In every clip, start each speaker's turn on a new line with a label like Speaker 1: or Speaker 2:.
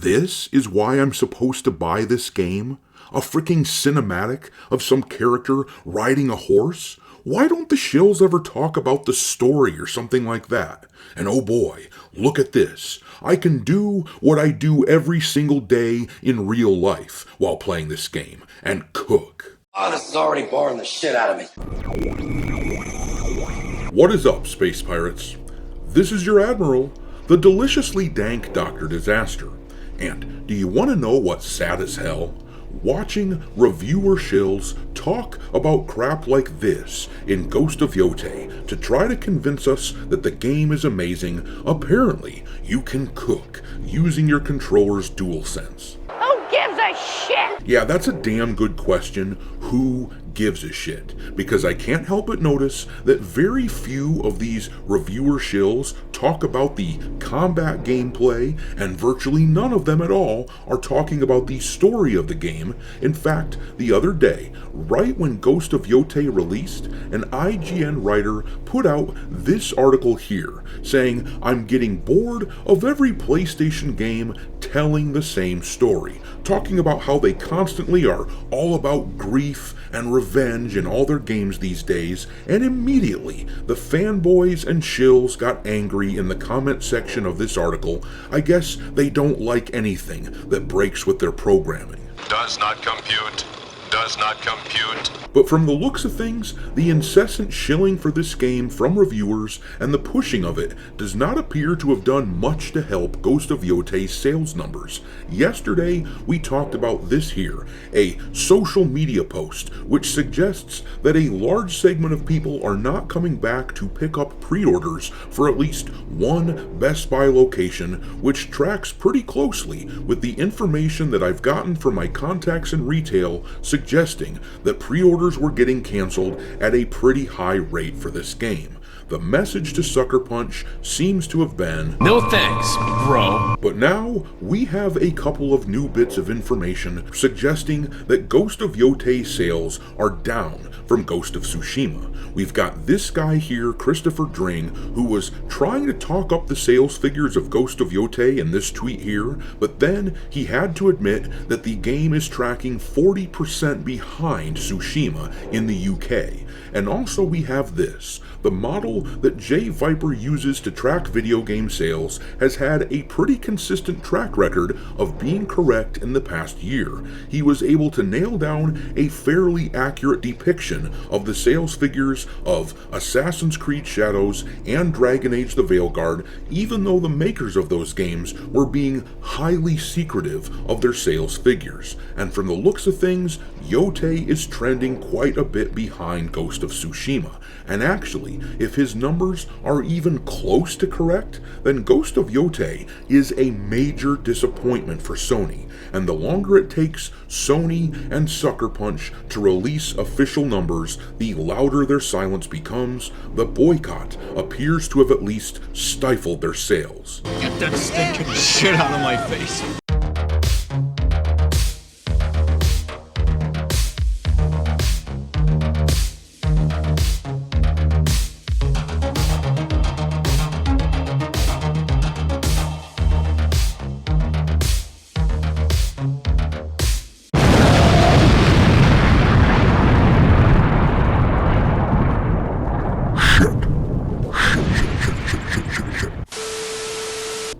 Speaker 1: this is why I'm supposed to buy this game? A freaking cinematic of some character riding a horse? Why don't the shills ever talk about the story or something like that? And oh boy, look at this. I can do what I do every single day in real life while playing this game, and cook.
Speaker 2: Oh, this is already boring the shit out of me.
Speaker 1: What is up, space pirates? This is your Admiral, the deliciously dank Dr. Disaster. And do you want to know what's sad as hell? Watching reviewer shills talk about crap like this in Ghost of Yotei to try to convince us that the game is amazing. Apparently, you can cook using your controller's DualSense.
Speaker 3: Who gives a shit?
Speaker 1: Yeah, that's a damn good question. Who gives a shit? Because I can't help but notice that very few of these reviewer shills talk about the combat gameplay, and virtually none of them at all are talking about the story of the game. In fact, the other day, right when Ghost of Yotei released, an IGN writer put out this article here, saying, "I'm getting bored of every PlayStation game telling the same story," talking about how they constantly are all about grief and revenge in all their games these days, and immediately the fanboys and shills got angry in the comment section of this article. I guess they don't like anything that breaks with their programming.
Speaker 4: Does not compute. Does not compute.
Speaker 1: But from the looks of things, the incessant shilling for this game from reviewers and the pushing of it does not appear to have done much to help Ghost of Yotei's sales numbers. Yesterday, we talked about this here, a social media post which suggests that a large segment of people are not coming back to pick up pre-orders for at least one Best Buy location, which tracks pretty closely with the information that I've gotten from my contacts in retail, suggesting that pre-orders were getting canceled at a pretty high rate for this game. The message to Sucker Punch seems to have been,
Speaker 5: "No thanks, bro."
Speaker 1: But now we have a couple of new bits of information suggesting that Ghost of Yotei sales are down from Ghost of Tsushima. We've got this guy here, Christopher Dring, who was trying to talk up the sales figures of Ghost of Yotei in this tweet here, but then he had to admit that the game is tracking 40% behind Tsushima in the UK. And also we have this. The model that JayViper uses to track video game sales has had a pretty consistent track record of being correct in the past year. He was able to nail down a fairly accurate depiction of the sales figures of Assassin's Creed Shadows and Dragon Age the Veilguard, even though the makers of those games were being highly secretive of their sales figures. And from the looks of things, Yotei is trending quite a bit behind Ghost of Tsushima. And actually, if his numbers are even close to correct, then Ghost of Yotei is a major disappointment for Sony. And the longer it takes Sony and Sucker Punch to release official numbers, the louder their silence becomes. The boycott appears to have at least stifled their sales.
Speaker 5: Get that stinking shit out of my face.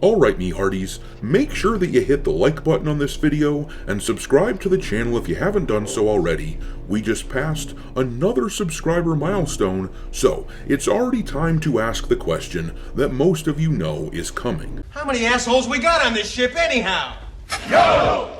Speaker 1: Alright me hearties, make sure that you hit the like button on this video and subscribe to the channel if you haven't done so already. We just passed another subscriber milestone, so it's already time to ask the question that most of you know is coming.
Speaker 6: How many assholes we got on this ship anyhow?
Speaker 4: Yo!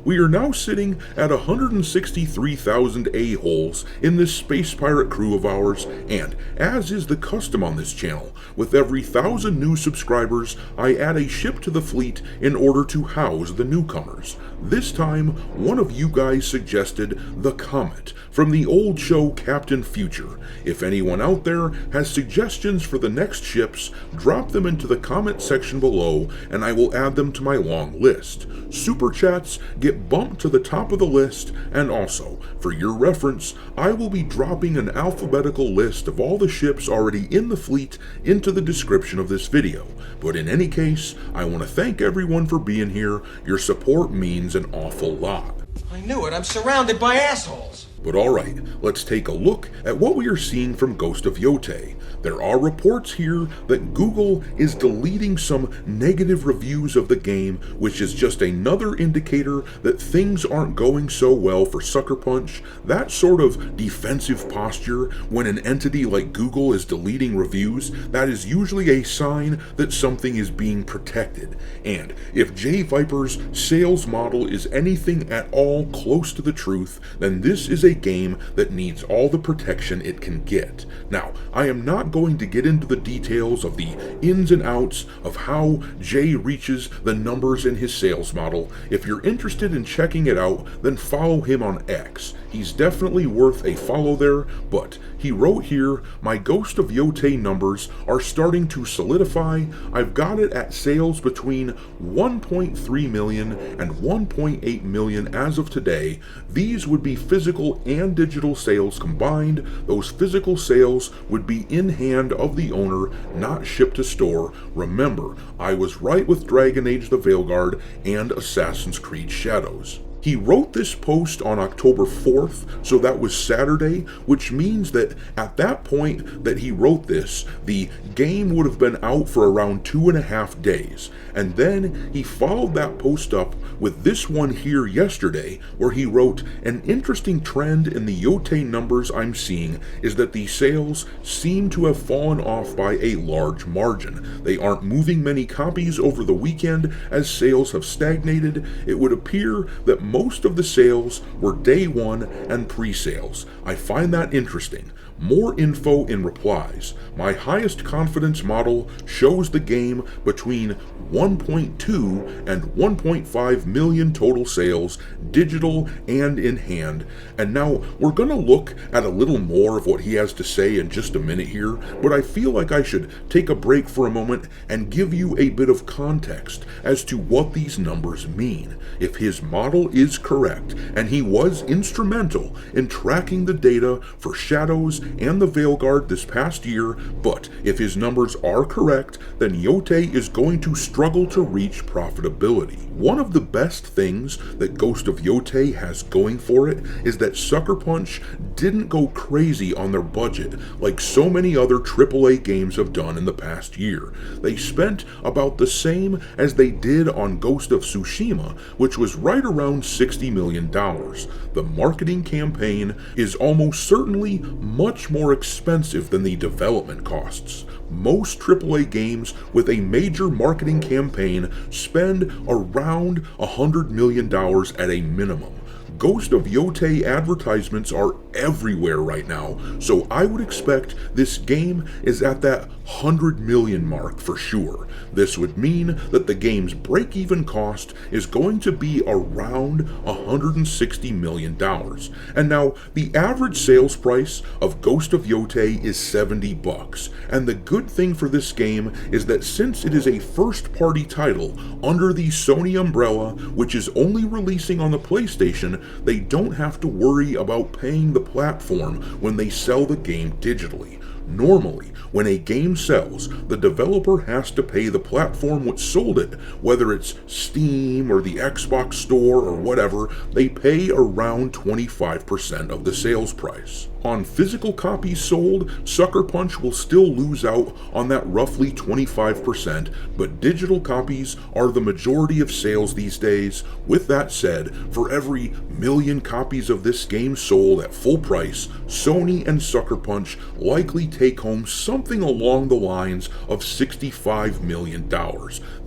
Speaker 1: We are now sitting at 163,000 a-holes in this space pirate crew of ours, and as is the custom on this channel, with every 1,000 new subscribers, I add a ship to the fleet in order to house the newcomers. This time, one of you guys suggested the Comet from the old show Captain Future. If anyone out there has suggestions for the next ships, drop them into the comment section below and I will add them to my long list. Super Chats get bumped to the top of the list, and also, for your reference, I will be dropping an alphabetical list of all the ships already in the fleet into the description of this video. But in any case, I want to thank everyone for being here. Your support means an awful lot.
Speaker 6: I knew it. I'm surrounded by assholes.
Speaker 1: But alright, let's take a look at what we are seeing from Ghost of Yotei. There are reports here that Google is deleting some negative reviews of the game, which is just another indicator that things aren't going so well for Sucker Punch. That sort of defensive posture when an entity like Google is deleting reviews, that is usually a sign that something is being protected. And if JayViper's sales model is anything at all close to the truth, then this is a game that needs all the protection it can get. Now, I am not going to get into the details of the ins and outs of how Jay reaches the numbers in his sales model. If you're interested in checking it out, then follow him on X. He's definitely worth a follow there, but he wrote here, my Ghost of Yotei numbers are starting to solidify. I've got it at sales between 1.3 million and 1.8 million as of today. These would be physical and digital sales combined. Those physical sales would be in hand of the owner, not shipped to store. Remember, I was right with Dragon Age the Veilguard and Assassin's Creed Shadows. He wrote this post on October 4th, so that was Saturday, which means that at that point that he wrote this, the game would have been out for around 2.5 days. And then he followed that post up with this one here yesterday, where he wrote, an interesting trend in the Yotei numbers I'm seeing is that the sales seem to have fallen off by a large margin. They aren't moving many copies over the weekend as sales have stagnated. It would appear that most of the sales were day one and pre-sales. I find that interesting. More info in replies. My highest confidence model shows the game between 1.2 and 1.5 million total sales, digital and in hand. And now we're going to look at a little more of what he has to say in just a minute here, but I feel like I should take a break for a moment and give you a bit of context as to what these numbers mean. If his model is correct, and he was instrumental in tracking the data for Shadows and the Veilguard this past year, but if his numbers are correct, then Yotei is going to struggle to reach profitability. One of the best things that Ghost of Yotei has going for it is that Sucker Punch didn't go crazy on their budget like so many other AAA games have done in the past year. They spent about the same as they did on Ghost of Tsushima, which was right around $60 million. The marketing campaign is almost certainly much more expensive than the development costs. Most AAA games with a major marketing campaign spend around $100 million at a minimum. Ghost of Yotei advertisements are everywhere right now, so I would expect this game is at that 100 million mark for sure. This would mean that the game's break-even cost is going to be around $160 million. And now, the average sales price of Ghost of Yotei is $70, and the good thing for this game is that since it is a first-party title under the Sony umbrella, which is only releasing on the PlayStation, they don't have to worry about paying the platform when they sell the game digitally. Normally, when a game sells, the developer has to pay the platform which sold it, whether it's Steam or the Xbox Store or whatever. They pay around 25% of the sales price. On physical copies sold, Sucker Punch will still lose out on that roughly 25%, but digital copies are the majority of sales these days. With that said, for every million copies of this game sold at full price, Sony and Sucker Punch likely take home something along the lines of $65 million.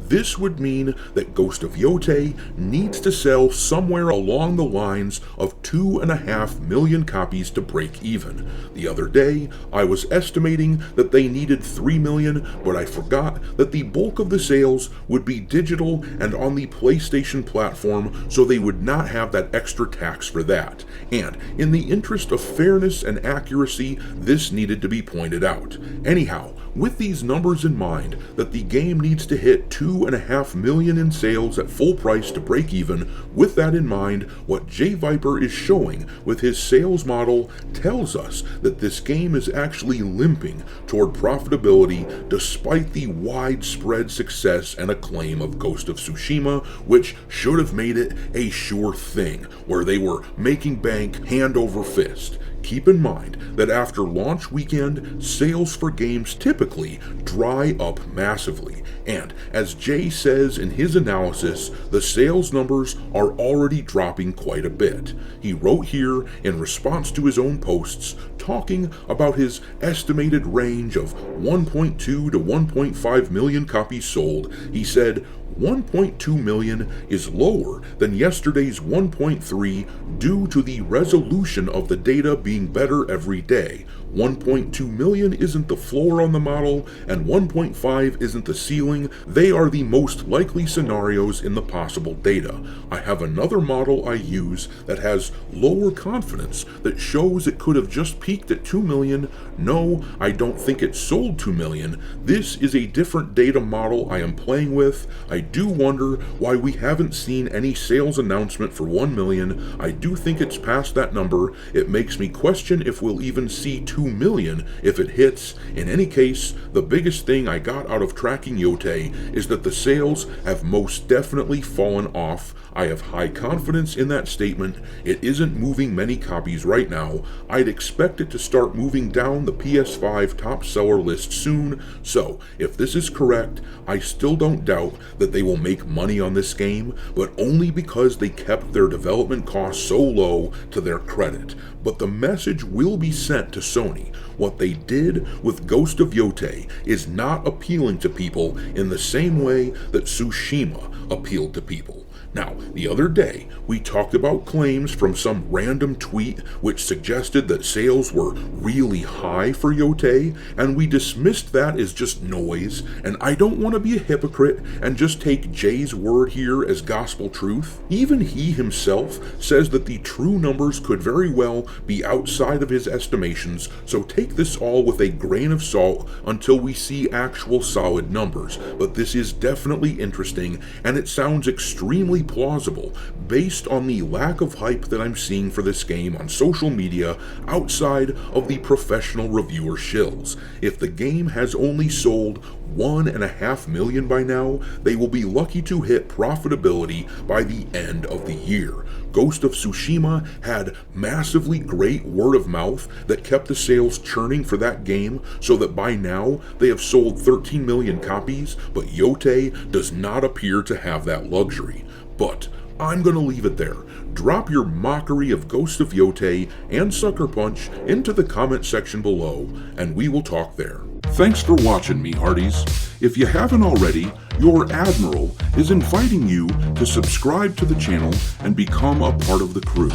Speaker 1: This would mean that Ghost of Yotei needs to sell somewhere along the lines of 2.5 million copies to break even. The other day, I was estimating that they needed 3 million, but I forgot that the bulk of the sales would be digital and on the PlayStation platform, so they would not have that extra tax for that. And in the interest of fairness and accuracy, this needed to be pointed out. Anyhow, With these numbers in mind, that the game needs to hit 2.5 million in sales at full price to break even, with that in mind, what JayViper is showing with his sales model tells us that this game is actually limping toward profitability despite the widespread success and acclaim of Ghost of Tsushima, which should have made it a sure thing, where they were making bank hand over fist. Keep in mind that after launch weekend, sales for games typically dry up massively, and as Jay says in his analysis, the sales numbers are already dropping quite a bit. He wrote here in response to his own posts, talking about his estimated range of 1.2 to 1.5 million copies sold. He said, 1.2 million is lower than yesterday's 1.3 due to the resolution of the data being better every day. 1.2 million isn't the floor on the model, and 1.5 isn't the ceiling. They are the most likely scenarios in the possible data. I have another model I use that has lower confidence that shows it could have just peaked at 2 million. No, I don't think it sold 2 million. This is a different data model I am playing with. I do wonder why we haven't seen any sales announcement for 1 million. I do think it's past that number. It makes me question if we'll even see 2 million if it hits. In any case, the biggest thing I got out of tracking Yotei is that the sales have most definitely fallen off. I have high confidence in that statement. It isn't moving many copies right now. I'd expect it to start moving down the PS5 top seller list soon, so if this is correct, I still don't doubt that they will make money on this game, but only because they kept their development costs so low to their credit. But the message will be sent to Sony. What they did with Ghost of Yotei is not appealing to people in the same way that Tsushima appealed to people. Now, the other day, we talked about claims from some random tweet which suggested that sales were really high for Yotei, and we dismissed that as just noise, and I don't want to be a hypocrite and just take Jay's word here as gospel truth. Even he himself says that the true numbers could very well be outside of his estimations, so take this all with a grain of salt until we see actual solid numbers. But this is definitely interesting, and it sounds extremely plausible based on the lack of hype that I'm seeing for this game on social media outside of the professional reviewer shills. If the game has only sold 1.5 million by now, they will be lucky to hit profitability by the end of the year. Ghost of Tsushima had massively great word of mouth that kept the sales churning for that game, so that by now they have sold 13 million copies, but Yotei does not appear to have that luxury. But I'm gonna leave it there. Drop your mockery of Ghost of Yotei and Sucker Punch into the comment section below, and we will talk there. Thanks for watching, me hearties. If you haven't already, your Admiral is inviting you to subscribe to the channel and become a part of the crew.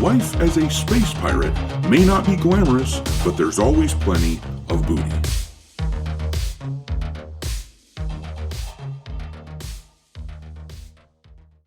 Speaker 1: Life as a space pirate may not be glamorous, but there's always plenty of booty.